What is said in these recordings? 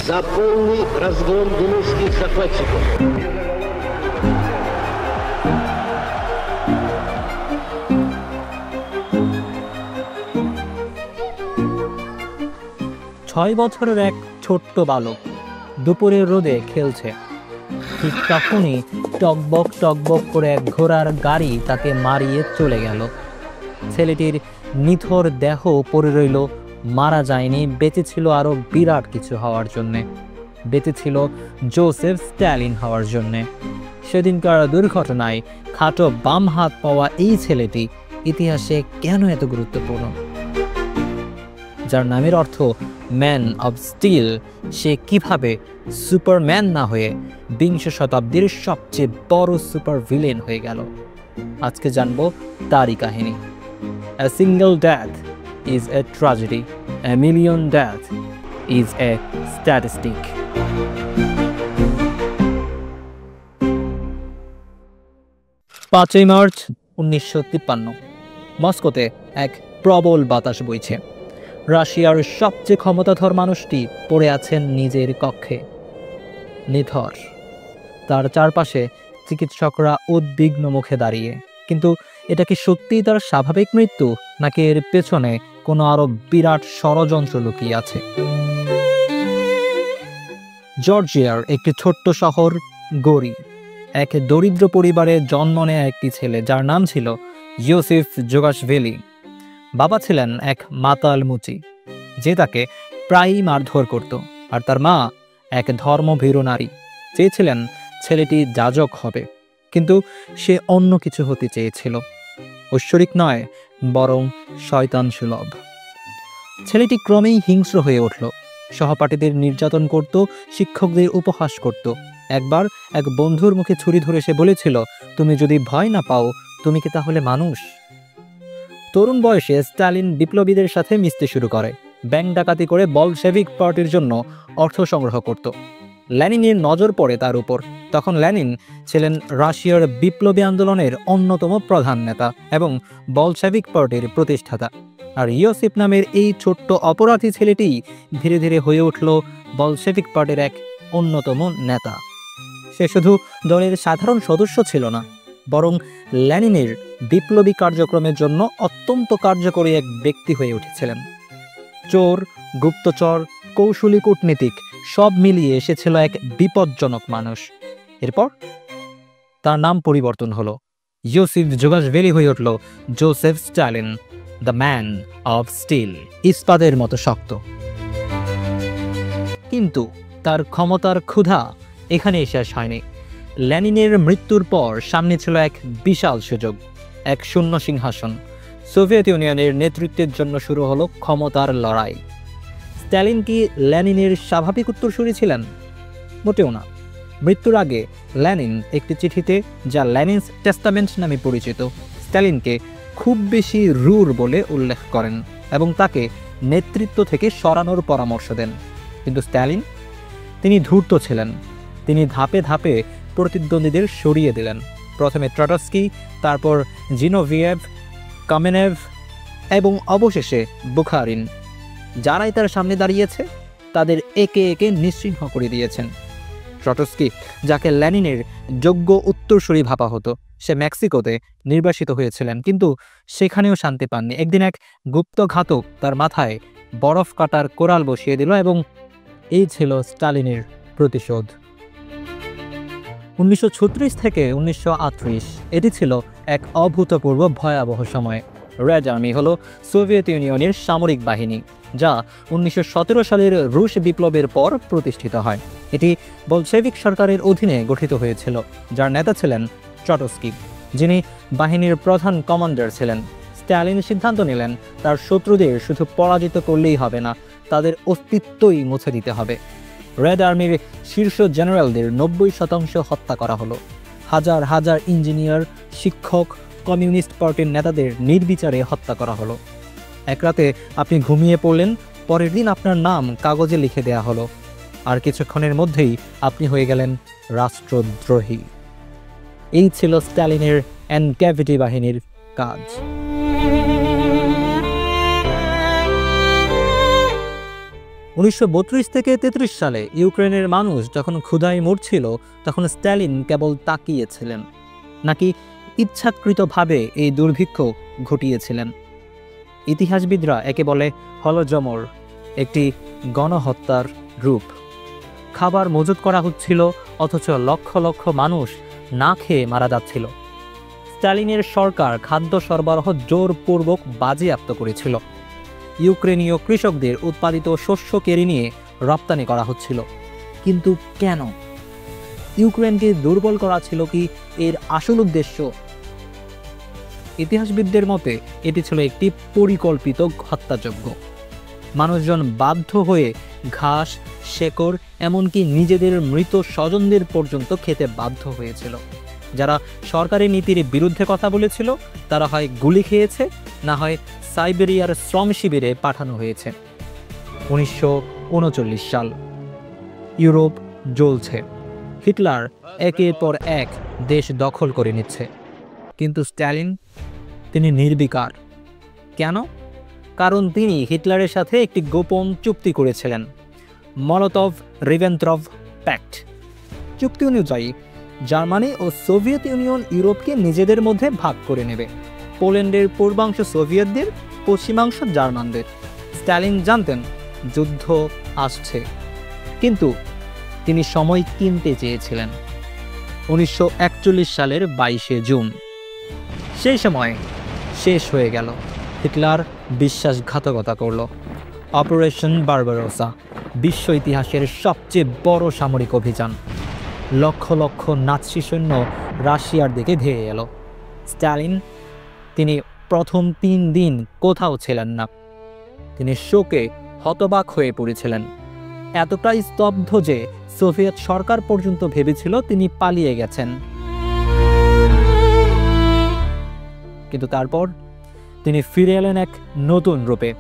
за полный разгром генуэзских захватчиков. 6 বছরের এক ছোট্ট বালক দুপুরের রোদে খেলছে। ঠিক তখনই টকবক টকবক করে এক ঘোড়ার গাড়ি তাকে মারিয়ে চলে গেল। ছেলেটির নিথর দেহ পড়ে রইল, মারা যায়নি, বেঁচে ছিল আরো বিরাট কিছু হওয়ার জন্যে, বেঁচে ছিল জোসেফ স্ট্যালিন হওয়ার জন্যে। সেদিনকার দুর্ঘটনায় খাটো বাম হাত পাওয়া এই ছেলেটি ইতিহাসে কেন এত গুরুত্বপূর্ণ? যার নামের অর্থ ম্যান অব স্টিল, সে কিভাবে সুপারম্যান না হয়ে বিংশ শতাব্দীর সবচেয়ে বড় সুপার ভিলেন হয়ে গেল, আজকে জানবো তারই কাহিনী। A single death is a tragedy, a million death is a statistic. 5ই মার্চ 1953 মস্কোতে এক প্রবল বাতাস বইছে। রাশিয়ার সবচেয়ে ক্ষমতাধর মানুষটি পড়ে আছেন নিজের কক্ষে, নিথর। তার চারপাশে চিকিৎসকরা উদ্বিগ্ন মুখে দাঁড়িয়ে। কিন্তু এটা কি সত্যিই তার স্বাভাবিক মৃত্যু, নাকি এর পেছনে কোনো আরো বিরাট ষড়যন্ত্র লুকিয়ে আছে? জর্জিয়ার একটি ছোট্ট শহর গোরি, এক দরিদ্র পরিবারে জন্ম নেয়া একটি ছেলে যার নাম ছিল ইউসিফ জোগাশভেলি। বাবা ছিলেন এক মাতাল মুচি, যে তাকে প্রায়ই মারধর করত, আর তার মা এক ধর্মভীরু নারী, চেয়েছিলেন ছেলেটি যাজক হবে। কিন্তু সে অন্য কিছু হতে চেয়েছিল, ঐশ্বরিক নয় বরং শয়তান সুলভ। ছেলেটি ক্রমেই হিংস্র হয়ে উঠল, সহপাঠীদের নির্যাতন করত, শিক্ষকদের উপহাস করত। একবার এক বন্ধুর মুখে ছুরি ধরে সে বলেছিল, তুমি যদি ভয় না পাও, তুমি কি তাহলে মানুষ? তরুণ বয়সে স্টালিন বিপ্লবীদের সাথে মিশতে শুরু করে, ব্যাংক ডাকাতি করে বলশেভিক পার্টির জন্য অর্থ সংগ্রহ করত। লেনিনের নজর পড়ে তার উপর। তখন লেনিন ছিলেন রাশিয়ার বিপ্লবী আন্দোলনের অন্যতম প্রধান নেতা এবং বলশেভিক পার্টির প্রতিষ্ঠাতা। আর ইয়োসিফ নামের এই ছোট্ট অপরাধী ছেলেটি ধীরে ধীরে হয়ে উঠল বলশেভিক পার্টির এক অন্যতম নেতা। সে শুধু দলের সাধারণ সদস্য ছিল না, বরং লেনিনের বিপ্লবী কার্যক্রমের জন্য অত্যন্ত কার্যকরী এক ব্যক্তি হয়ে উঠেছিলেন। চোর, গুপ্তচর, কৌশলী কূটনীতিক সব মিলিয়ে এসেছিল এক বিপজ্জনক মানুষ। এরপর তার নাম পরিবর্তন হলো, ইউসিফ জোগাশভেলি হয়ে উঠল Joseph Stalin, the man of steel, ইস্পাতের মতো শক্ত। কিন্তু তার ক্ষমতার ক্ষুধা এখানেই শেষ হয়নি। লেনিনের মৃত্যুর পর সামনে ছিল এক বিশাল সুযোগ, এক শূন্য সিংহাসন। সোভিয়েত ইউনিয়নের নেতৃত্বের জন্য শুরু হলো ক্ষমতার লড়াই। স্ট্যালিন কি লেনিনের স্বাভাবিক উত্তরসূরি ছিলেন? মোটেও না। মৃত্যুর আগে লেনিন একটি চিঠিতে, যা লেনিনস টেস্টামেন্ট নামে পরিচিত, স্ট্যালিনকে খুব বেশি রূঢ় বলে উল্লেখ করেন এবং তাকে নেতৃত্ব থেকে সরানোর পরামর্শ দেন। কিন্তু স্ট্যালিন, তিনি ধূর্ত ছিলেন। তিনি ধাপে ধাপে প্রতিদ্বন্দ্বীদের সরিয়ে দিলেন। প্রথমে ট্রটস্কি, তারপর জিনোভিয়েভ, কামেনেভ এবং অবশেষে বুখারিন। যারাই তার সামনে দাঁড়িয়েছে তাদের একে একে নিশ্চিহ্ন করে দিয়েছেন। ট্রটস্কি, যাকে লেনিনের যোগ্য উত্তরসূরি ভাবা হতো, সে মেক্সিকোতে নির্বাসিত হয়েছিলেন, কিন্তু সেখানেও শান্তি পাননি। একদিন এক গুপ্ত ঘাতক তার মাথায় বরফ কাটার কোরাল বসিয়ে দিল এবং এই ছিল স্টালিনের প্রতিশোধ। 1936 থেকে 1938 এটি ছিল এক অভূতপূর্ব ভয়াবহ সময়। রেড আর্মি হলো সোভিয়েত ইউনিয়নের সামরিক বাহিনী, যা 1917 সালের রুশ বিপ্লবের পর প্রতিষ্ঠিত হয়। এটি বলশেভিক সরকারের অধীনে গঠিত হয়েছিল, যার নেতা ছিলেন ট্রটস্কি, যিনি বাহিনীর প্রধান কমান্ডার ছিলেন। স্ট্যালিন সিদ্ধান্ত নিলেন তার শত্রুদের শুধু পরাজিত করলেই হবে না, তাদের অস্তিত্বই মুছে দিতে হবে। রেড আর্মির শীর্ষ জেনারেলদের 90% হত্যা করা হলো। হাজার হাজার ইঞ্জিনিয়ার, শিক্ষক, কমিউনিস্ট পার্টির নেতাদের নির্বিচারে হত্যা করা হলো। এক রাতে আপনি ঘুমিয়ে পড়লেন, পরের দিন আপনার নাম কাগজে লিখে দেয়া হলো, আর কিছুক্ষণের মধ্যেই আপনি হয়ে গেলেন রাষ্ট্রদ্রোহী। এই ছিল স্ট্যালিনের এনকেভিটি বাহিনীর কাজ। 1932 থেকে 33 সালে ইউক্রেনের মানুষ যখন ক্ষুধায় মরছিল, তখন স্ট্যালিন কেবল তাকিয়েছিলেন, নাকি ইচ্ছাকৃতভাবে এই দুর্ভিক্ষ ঘটিয়েছিলেন? ইতিহাসবিদরা একে বলে হলোজমর, একটি গণহত্যার রূপ। খাবার মজুত করা হচ্ছিল, অথচ লক্ষ লক্ষ মানুষ না খেয়ে মারা যাচ্ছিল। স্ট্যালিনের সরকার খাদ্য সরবরাহ জোরপূর্বক বাজেয়াপ্ত করেছিল। ইউক্রেনীয় কৃষকদের উৎপাদিত শস্য কেড়ে নিয়ে রপ্তানি করা হচ্ছিল। কিন্তু কেন? ইউক্রেনকে দুর্বল করা ছিল কি এর আসল উদ্দেশ্য? ইতিহাসবিদদের মতে এটি ছিল একটি পরিকল্পিত হত্যাযজ্ঞ। মানুষজন বাধ্য হয়ে ঘাস, শেকড়, এমনকি নিজেদের মৃত স্বজনদের পর্যন্ত খেতে বাধ্য হয়েছিল। যারা সরকারি নীতির বিরুদ্ধে কথা বলেছিল তারা হয় গুলি খেয়েছে, না হয় সাইবেরিয়ার শ্রম শিবিরে পাঠানো হয়েছে। 1939 সাল, ইউরোপ জ্বলছে। হিটলার একের পর এক দেশ দখল করে নিচ্ছে, কিন্তু স্ট্যালিন তিনি নির্বিকার। কেন? কারণ তিনি হিটলারের সাথে একটি গোপন চুক্তি করেছিলেন, মলোতভ-রিবেন্ট্রপ প্যাক্ট। চুক্তি অনুযায়ী জার্মানি ও সোভিয়েত ইউনিয়ন ইউরোপকে নিজেদের মধ্যে ভাগ করে নেবে। পোল্যান্ডের পূর্বাংশ সোভিয়েতদের, পশ্চিমাংশ জার্মানদের। স্ট্যালিন জানতেন যুদ্ধ আসছে, কিন্তু তিনি সময় কিনতে চেয়েছিলেন। 1941 সালের 22শে জুন সেই সময় শেষ হয়ে গেল। হিটলার বিশ্বাসঘাতকতা করল। অপারেশন বারবারোসা, বিশ্ব ইতিহাসের সবচেয়ে বড় সামরিক অভিযান। লক্ষ লক্ষ নাৎসি সৈন্য রাশিয়ার দিকে ধেয়ে এলো। স্ট্যালিন তিনি প্রথম 3 দিন কোথাও ছিলেন না। তিনি শোকে হতবাক হয়ে পড়েছিলেন, এতটাই স্তব্ধ যে সোভিয়েত সরকার পর্যন্ত ভেবেছিল তিনি পালিয়ে গেছেন। কিন্তু তারপর তিনি ফিরে এলেন এক নতুন রূপে।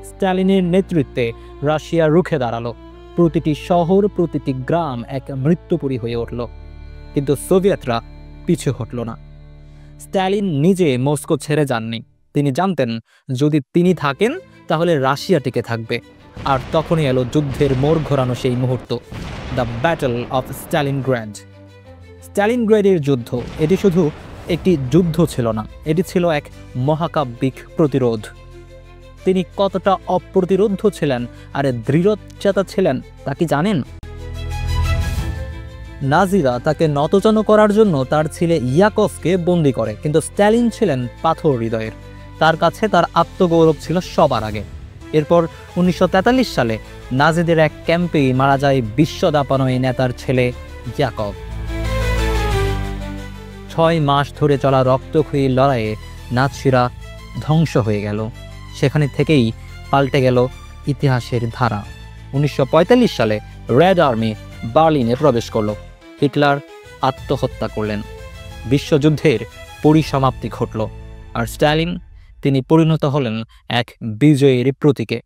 স্ট্যালিনের নেতৃত্বে রাশিয়া রুখে দাঁড়ালো। প্রতিটি শহর, প্রতিটি গ্রাম এক মৃত্যুপুরী হয়ে উঠল। কিন্তু সোভিয়েতরা পিছু হটল না। স্ট্যালিন নিজে মস্কো ছেড়ে যাননি। তিনি জানতেন যদি তিনি থাকেন তাহলে রাশিয়া টিকে থাকবে। আর তখনই এলো যুদ্ধের মোড় ঘোরানো সেই মুহূর্ত, দ্য ব্যাটল অফ স্ট্যালিনগ্রাড। স্ট্যালিনগ্রাডের যুদ্ধ এটি শুধু একটি যুদ্ধ ছিল না, এটি ছিল এক মহাকাব্যিক প্রতিরোধ। তিনি কতটা অপ্রতিরোধ ছিলেন আর দৃঢ়চেতা ছিলেন তা কি জানেন? নাজিরা তাকে নতজানু করার জন্য তার ছেলে ইয়াকভকে বন্দী করে, কিন্তু স্ট্যালিন ছিলেন পাথর হৃদয়ের। তার কাছে তার আত্মগৌরব ছিল সবার আগে। এরপর 1943 সালে নাজিদের এক ক্যাম্পেই মারা যায় বিশ্বদাপানো এই নেতার ছেলে ইয়াকভ। 6 মাস ধরে চলা রক্তক্ষয়ী লড়াইয়ে নাৎসিরা ধ্বংস হয়ে গেল। সেখানে থেকেই পাল্টে গেল ইতিহাসের ধারা। 1945 সালে রেড আর্মি বার্লিনে প্রবেশ করল। হিটলার আত্মহত্যা করলেন। বিশ্বযুদ্ধের পরিসমাপ্তি ঘটল। আর স্ট্যালিন তিনি পরিণত হলেন এক বিজয়ের প্রতীকে।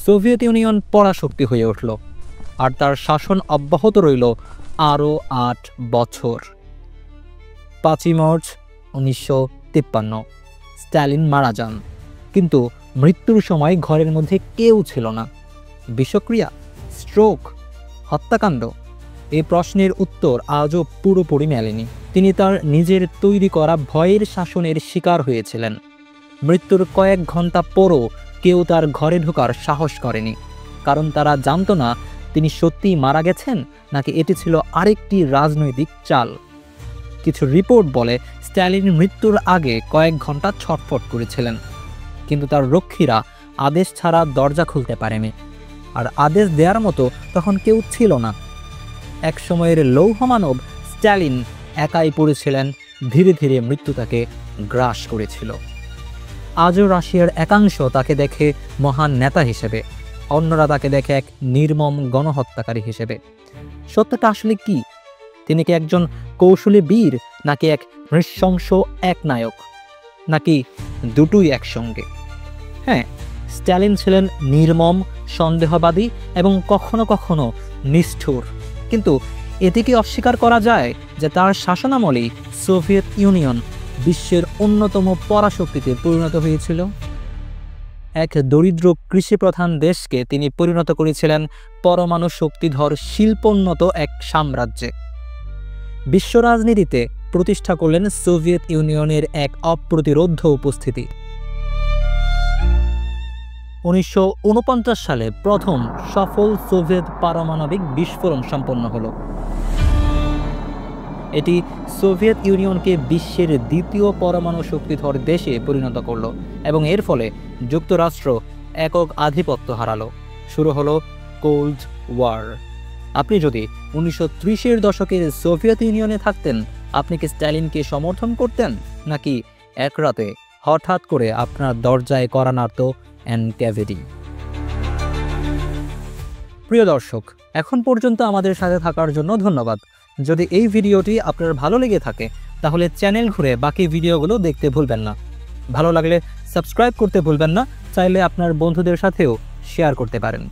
সোভিয়েত ইউনিয়ন পরাশক্তি হয়ে উঠল, আর তার শাসন অব্যাহত রইল আরও 8 বছর। 5 মার্চ 1953 স্ট্যালিন মারা যান, কিন্তু মৃত্যুর সময় ঘরের মধ্যে কেউ ছিল না। বিষক্রিয়া, স্ট্রোক, হত্যাকাণ্ড, এই প্রশ্নের উত্তর আজও পুরোপুরি মেলেনি। তিনি তার নিজের তৈরি করা ভয়ের শাসনের শিকার হয়েছিলেন। মৃত্যুর কয়েক ঘন্টা পরও কেউ তার ঘরে ঢোকার সাহস করেনি, কারণ তারা জানতো না তিনি সত্যিই মারা গেছেন নাকি এটি ছিল আরেকটি রাজনৈতিক চাল। কিছু রিপোর্ট বলে স্ট্যালিন মৃত্যুর আগে কয়েক ঘন্টা ছটফট করেছিলেন, কিন্তু তার রক্ষীরা আদেশ ছাড়া দরজা খুলতে পারেনি। আর আদেশ দেওয়ার মতো তখন কেউ ছিল না। এক সময়ের লৌহমানব স্ট্যালিন একাই পড়েছিলেন। ধীরে ধীরে মৃত্যু তাকে গ্রাস করেছিল। আজও রাশিয়ার একাংশ তাকে দেখে মহান নেতা হিসেবে, অন্যরা তাকে দেখে এক নির্মম গণহত্যাকারী হিসেবে। সত্যটা আসলে কি? তিনি কি একজন কৌশলী বীর, নাকি এক নৃশংস এক নায়ক, নাকি দুটোই একসঙ্গে? হ্যাঁ, স্ট্যালিন ছিলেন নির্মম, সন্দেহবাদী এবং কখনো কখনো নিষ্ঠুর, কিন্তু এতে কি অস্বীকার করা যায় যে তার শাসনামলেই সোভিয়েত ইউনিয়ন বিশ্বের অন্যতম পরাশক্তিতে পরিণত হয়েছিল? এক দরিদ্র কৃষিপ্রধান দেশকে তিনি পরিণত করেছিলেন পরমাণু শক্তিধর শিল্পোন্নত এক সাম্রাজ্যে। বিশ্ব রাজনীতিতে প্রতিষ্ঠা করলেন সোভিয়েত ইউনিয়নের এক অপ্রতিরোধ্য উপস্থিতি। 1949 সালে প্রথম সফল সোভিয়েত পারমাণবিক বিস্ফোরণ সম্পন্ন হলো। এটি সোভিয়েত ইউনিয়নকে বিশ্বের দ্বিতীয় পরমাণু শক্তিধর দেশে পরিণত করল এবং এর ফলে যুক্তরাষ্ট্র একক আধিপত্য হারালো। শুরু হলো কোল্ড ওয়ার। আপনি যদি 1930-এর দশকের সোভিয়েত ইউনিয়নে থাকতেন, আপনি কি স্ট্যালিনকে সমর্থন করতেন, নাকি এক রাতে হঠাৎ করে আপনার দরজায় কড়া নাড়ত এনকেভিডি? প্রিয় দর্শক, এখন পর্যন্ত আমাদের সাথে থাকার জন্য ধন্যবাদ। যদি এই ভিডিওটি আপনার ভালো লেগে থাকে তাহলে চ্যানেল ঘুরে বাকি ভিডিওগুলো দেখতে ভুলবেন না। ভালো লাগলে সাবস্ক্রাইব করতে ভুলবেন না। চাইলে আপনার বন্ধুদের সাথেও শেয়ার করতে পারেন।